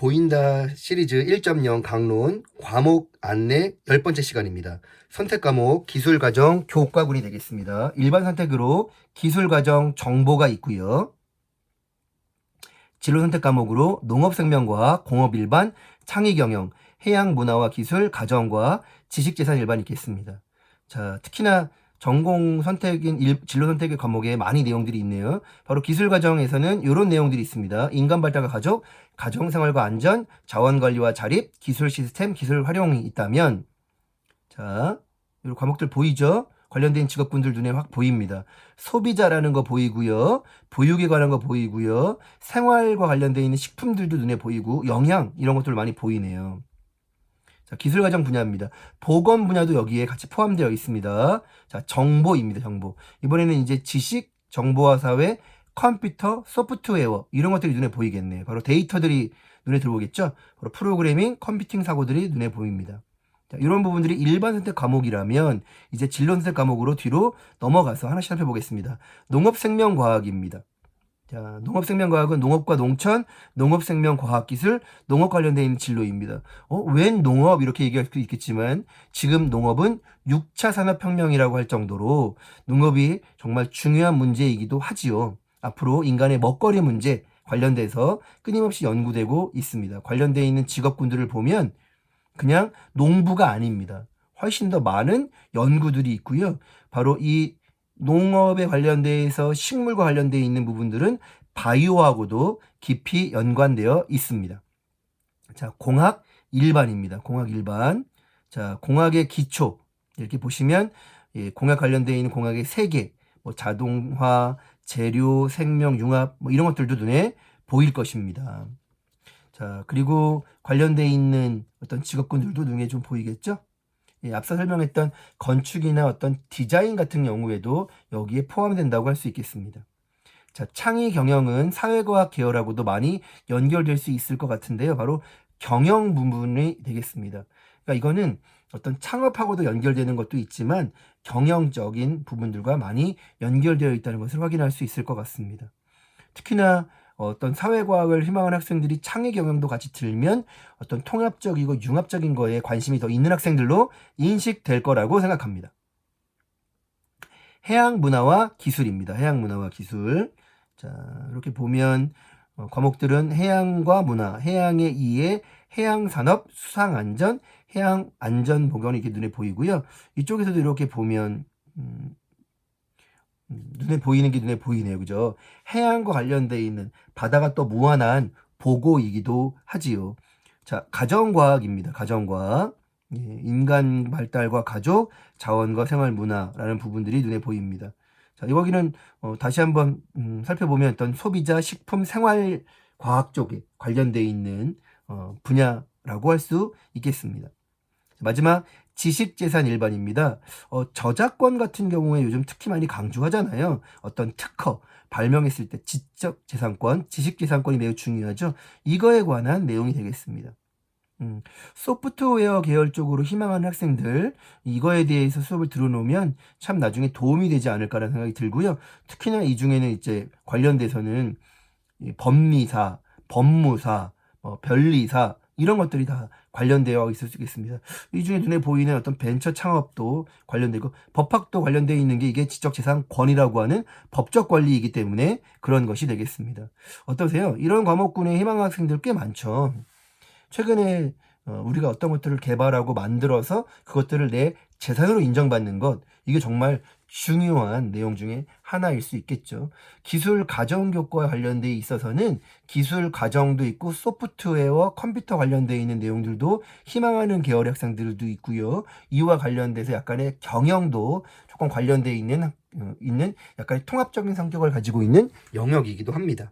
보인다 시리즈 1.0 강론 과목 안내 10번째 시간입니다. 선택 과목 기술과정 교과군이 되겠습니다. 일반 선택으로 기술과정 정보가 있고요. 진로 선택 과목으로 농업생명과학, 공업일반, 창의경영, 해양문화와 기술, 가정과 지식재산 일반이 있겠습니다. 자, 특히나 전공 선택인 진로 선택의 과목에 많이 내용들이 있네요. 바로 기술과정에서는 이런 내용들이 있습니다. 인간발달과 가족, 가정생활과 안전, 자원관리와 자립, 기술 시스템, 기술 활용이 있다면, 자, 이 과목들 보이죠? 관련된 직업군들 눈에 확 보입니다. 소비자라는 거 보이고요. 보육에 관한 거 보이고요. 생활과 관련되어 있는 식품들도 눈에 보이고, 영양 이런 것들 많이 보이네요. 자, 기술과정 분야입니다. 보건 분야도 여기에 같이 포함되어 있습니다. 자, 정보입니다. 정보. 이번에는 이제 지식, 정보화 사회, 컴퓨터, 소프트웨어 이런 것들이 눈에 보이겠네요. 바로 데이터들이 눈에 들어오겠죠. 바로 프로그래밍, 컴퓨팅 사고들이 눈에 보입니다. 자, 이런 부분들이 일반 선택 과목이라면 이제 진로 선택 과목으로 뒤로 넘어가서 하나씩 살펴보겠습니다. 농업생명과학입니다. 자, 농업생명과학은 농업과 농촌, 농업생명과학기술, 농업 관련되어 있는 진로입니다. 웬 농업 이렇게 얘기할 수도 있겠지만 지금 농업은 6차 산업혁명이라고 할 정도로 농업이 정말 중요한 문제이기도 하지요. 앞으로 인간의 먹거리 문제 관련돼서 끊임없이 연구되고 있습니다. 관련되어 있는 직업군들을 보면 그냥 농부가 아닙니다. 훨씬 더 많은 연구들이 있고요. 바로 이 농업에 관련돼서 식물과 관련되어 있는 부분들은 바이오하고도 깊이 연관되어 있습니다. 자, 공학 일반입니다. 공학 일반. 자, 공학의 기초. 이렇게 보시면 공학 관련되어 있는 공학의 세계, 뭐 자동화, 재료, 생명, 융합 뭐 이런 것들도 눈에 보일 것입니다. 자, 그리고 관련되어 있는 어떤 직업군들도 눈에 좀 보이겠죠? 앞서 설명했던 건축이나 어떤 디자인 같은 경우에도 여기에 포함된다고 할 수 있겠습니다. 자, 창의 경영은 사회과학 계열하고도 많이 연결될 수 있을 것 같은데요. 바로 경영 부분이 되겠습니다. 그러니까 이거는 어떤 창업하고도 연결되는 것도 있지만 경영적인 부분들과 많이 연결되어 있다는 것을 확인할 수 있을 것 같습니다. 특히나 어떤 사회과학을 희망하는 학생들이 창의 경영도 같이 들면 어떤 통합적이고 융합적인 거에 관심이 더 있는 학생들로 인식될 거라고 생각합니다. 해양문화와 기술입니다. 해양문화와 기술. 자, 이렇게 보면 과목들은 해양과 문화, 해양의 이해, 해양산업, 수상안전, 해양안전보건이 이렇게 눈에 보이고요. 이쪽에서도 이렇게 보면 눈에 보이는 게 눈에 보이네요. 그죠? 해양과 관련되어 있는 바다가 또 무한한 보고이기도 하지요. 자, 가정과학입니다. 가정과학. 인간 발달과 가족, 자원과 생활 문화라는 부분들이 눈에 보입니다. 자, 여기는 다시 한번 살펴보면 어떤 소비자, 식품, 생활 과학 쪽에 관련되어 있는 분야라고 할 수 있겠습니다. 마지막 지식재산 일반입니다. 저작권 같은 경우에 요즘 특히 많이 강조하잖아요. 어떤 특허 발명했을 때 지적재산권, 지식재산권이 매우 중요하죠. 이거에 관한 내용이 되겠습니다. 소프트웨어 계열 쪽으로 희망하는 학생들 이거에 대해서 수업을 들어놓으면 참 나중에 도움이 되지 않을까라는 생각이 들고요. 특히나 이 중에는 이제 관련돼서는 법리사, 법무사, 변리사 이런 것들이 다 관련되어 있을 수 있겠습니다. 이 중에 눈에 보이는 어떤 벤처 창업도 관련되고 법학도 관련되어 있는 게 이게 지적재산권이라고 하는 법적 권리이기 때문에 그런 것이 되겠습니다. 어떠세요? 이런 과목군의 희망 학생들 꽤 많죠. 최근에 우리가 어떤 것들을 개발하고 만들어서 그것들을 내 재산으로 인정받는 것 이게 정말 중요한 내용 중에 하나일 수 있겠죠. 기술 가정교과 관련돼 있어서는 기술 가정도 있고 소프트웨어 컴퓨터 관련돼 있는 내용들도 희망하는 계열의 학생들도 있고요. 이와 관련돼서 약간의 경영도 조금 관련돼 있는 약간의 통합적인 성격을 가지고 있는 영역이기도 합니다.